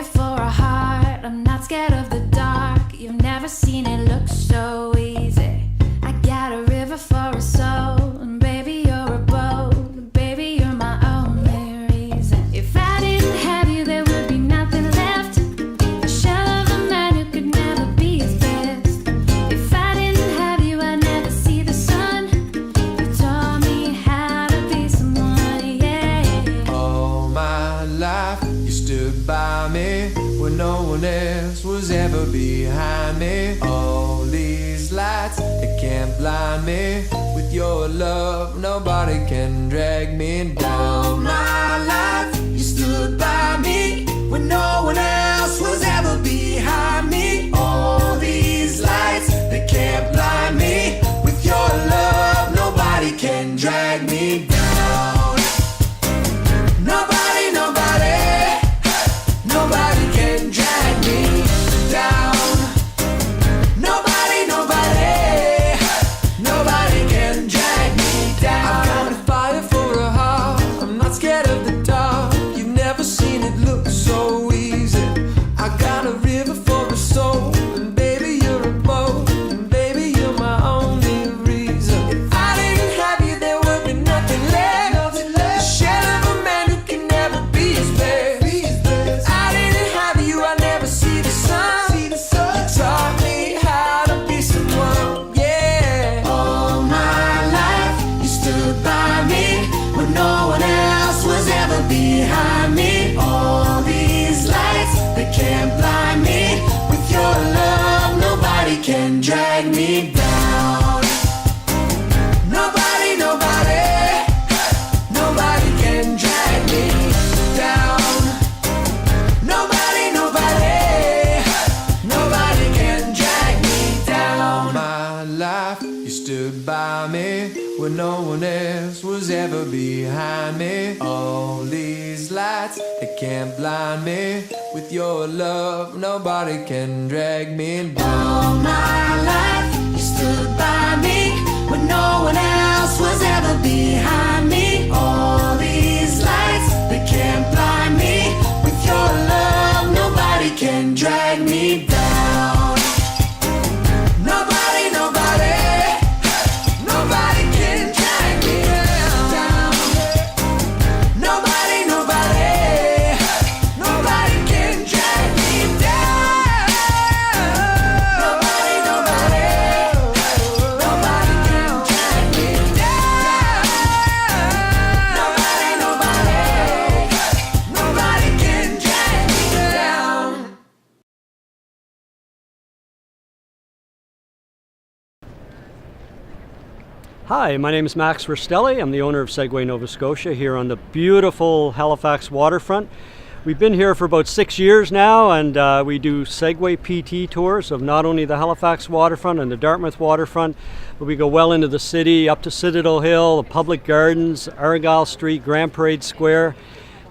fire for a heart. I'm not scared of the dark. You've never seen it look so easy. I got a river for a soul, and baby you're a boat. Baby you're my only reason. If I didn't have you, there would be nothing left. A shell of a man who could never be his best. If I didn't have you, I'd never see the sun. You taught me how to be someone, yeah. All my life you stood by me when no one else was ever behind me. All these lights, they can't blind me. With your love, nobody can drag me down. My life, you stood by me when no one else was ever behind me. All these lights, they can't blind me. With your love, nobody can drag me down. Nobody, nobody, nobody can drag me down. Nobody, nobody, nobody can drag me down. I've got a fire for a heart. I'm not scared of the dark. You've never seen it look so easy. I got a river for a soul, and baby you're a boat, and baby you're my only reason. If I didn't have you, there would be nothing left. The shell of a man who can never be his best. If I didn't have you, I'd never see the sun. You taught me how to be someone, yeah. All my life, you stood by me when no one else was ever behind me. All these lights, they can't blind me. With your love, nobody can drag me down. Nobody, nobody, nobody can drag me down. Nobody, nobody, nobody can drag me down. My life, you stood by me when no one else was ever behind me. All these lights, they can't blind me. With your love, nobody can drag me down. All my life, you stood by me when no one else was ever behind me. All these lights, they can't blind me. With your love, nobody can drag me down. Nobody, nobody, nobody can drag me down. Nobody, nobody, nobody can drag me down. Nobody, nobody, nobody can drag me down. Nobody, nobody, nobody can drag me down. Hi, my name is Max Verstelli. I'm the owner of Segway Nova Scotia here on the beautiful Halifax waterfront. We've been here for about 6 years now, and we do Segway PT tours of not only the Halifax waterfront and the Dartmouth waterfront, but we go well into the city, up to Citadel Hill, the public gardens, Argyle Street, Grand Parade Square,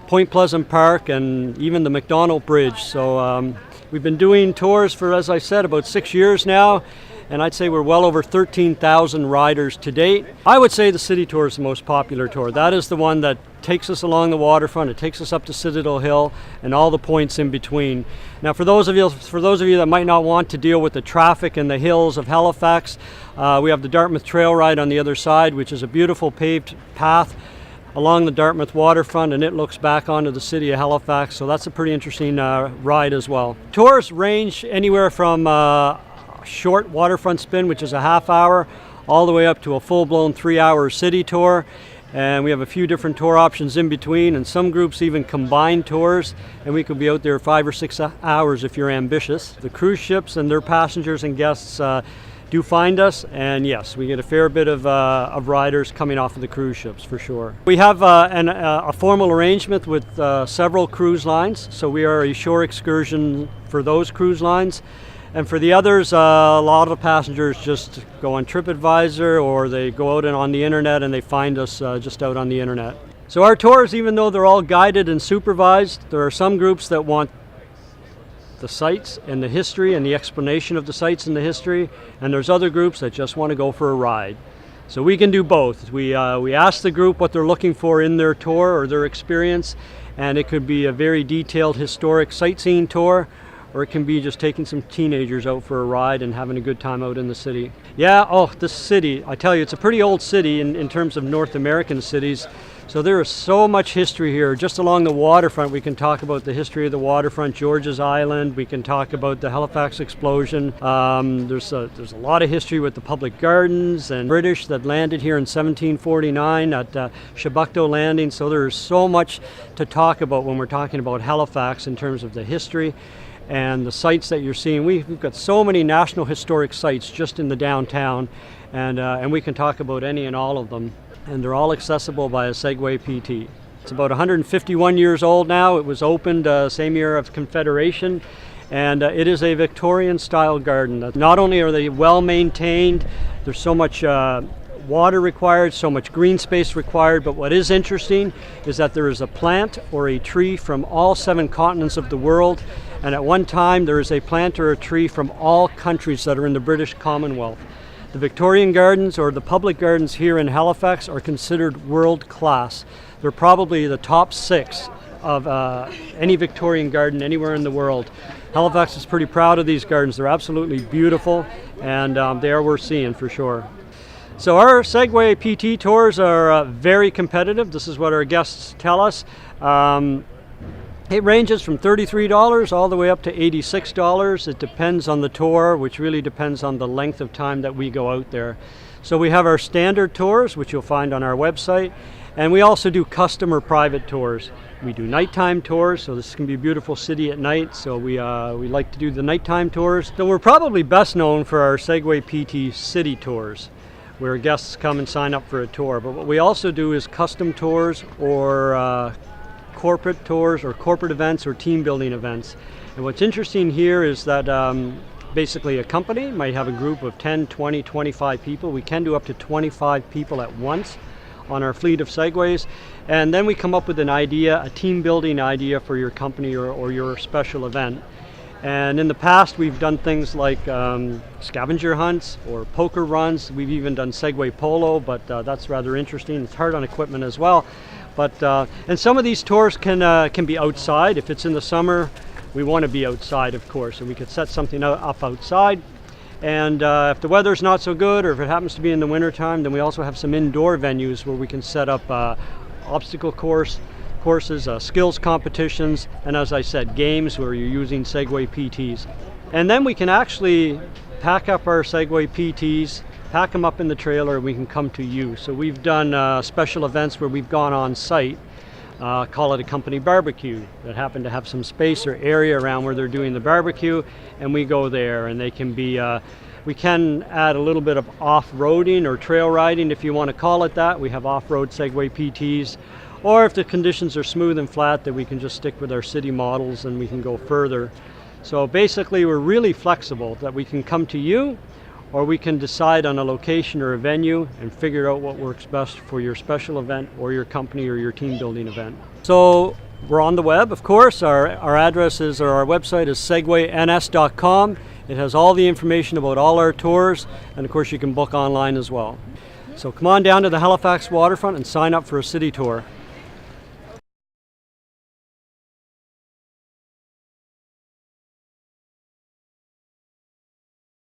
Point Pleasant Park, and even the McDonald Bridge. So we've been doing tours for, as I said, about 6 years now. And I'd say we're well over 13,000 riders to date. I would say the city tour is the most popular tour. That is the one that takes us along the waterfront. It takes us up to Citadel Hill and all the points in between. Now, for those of you that might not want to deal with the traffic and the hills of Halifax, we have the Dartmouth Trail Ride on the other side, which is a beautiful paved path along the Dartmouth waterfront, and it looks back onto the city of Halifax. So that's a pretty interesting ride as well. Tours range anywhere from short waterfront spin, which is a half hour, all the way up to a full-blown 3-hour city tour. And we have a few different tour options in between, and some groups even combine tours, and we could be out there 5 or 6 hours if you're ambitious. The cruise ships and their passengers and guests do find us, and yes, we get a fair bit of riders coming off of the cruise ships for sure. We have a formal arrangement with several cruise lines, so we are a shore excursion for those cruise lines. And for the others, a lot of passengers just go on TripAdvisor, or they go out and on the internet and they find us just out on the internet. So our tours, even though they're all guided and supervised, there are some groups that want the sites and the history and the explanation of the sites and the history, and there's other groups that just want to go for a ride. So we can do both. We ask the group what they're looking for in their tour or their experience, and it could be a very detailed historic sightseeing tour, or it can be just taking some teenagers out for a ride and having a good time out in the city. Yeah, oh, this city, I tell you, it's a pretty old city in terms of North American cities. So there is so much history here. Just along the waterfront, we can talk about the history of the waterfront, George's Island. We can talk about the Halifax explosion. There's a lot of history with the public gardens and British that landed here in 1749 at Chebucto Landing. So there's so much to talk about when we're talking about Halifax in terms of the history and the sites that you're seeing. We've got so many national historic sites just in the downtown, and we can talk about any and all of them. And they're all accessible by a Segway PT. It's about 151 years old now. It was opened same year of Confederation, and it is a Victorian style garden. Not only are they well maintained, there's so much water required, so much green space required, but what is interesting is that there is a plant or a tree from all 7 continents of the world, and at one time there is a plant or a tree from all countries that are in the British Commonwealth. The Victorian gardens, or the public gardens here in Halifax, are considered world class. They're probably the top 6 of any Victorian garden anywhere in the world. Halifax is pretty proud of these gardens. They're absolutely beautiful, and they are worth seeing for sure. So our Segway PT tours are very competitive. This is what our guests tell us. It ranges from $33 all the way up to $86. It depends on the tour, which really depends on the length of time that we go out there. So we have our standard tours, which you'll find on our website, and we also do custom or private tours. We do nighttime tours, so this can be a beautiful city at night, so we like to do the nighttime tours. So we're probably best known for our Segway PT city tours, where guests come and sign up for a tour. But what we also do is custom tours or corporate tours or corporate events or team building events. And what's interesting here is that basically a company might have a group of 10, 20, 25 people. We can do up to 25 people at once on our fleet of Segways. And then we come up with an idea, a team building idea for your company or your special event. And in the past we've done things like scavenger hunts or poker runs. We've even done Segway polo, but that's rather interesting. It's hard on equipment as well. But and some of these tours can be outside. If it's in the summer, we want to be outside, of course, and we could set something up outside. And if the weather's not so good, or if it happens to be in the winter time, then we also have some indoor venues where we can set up obstacle courses, skills competitions, and as I said, games where you're using Segway PTs. And then we can actually pack up our Segway PTs, pack them up in the trailer, and we can come to you. So we've done special events where we've gone on site, call it a company barbecue, that happen to have some space or area around where they're doing the barbecue, and we go there, and they can be, we can add a little bit of off-roading or trail riding if you want to call it that. We have off-road Segway PTs, or if the conditions are smooth and flat, then we can just stick with our city models and we can go further. So basically we're really flexible, that we can come to you, or we can decide on a location or a venue and figure out what works best for your special event or your company or your team building event. So we're on the web, of course. Our address is, or our website is segwayns.com. It has all the information about all our tours, and of course you can book online as well. So come on down to the Halifax waterfront and sign up for a city tour.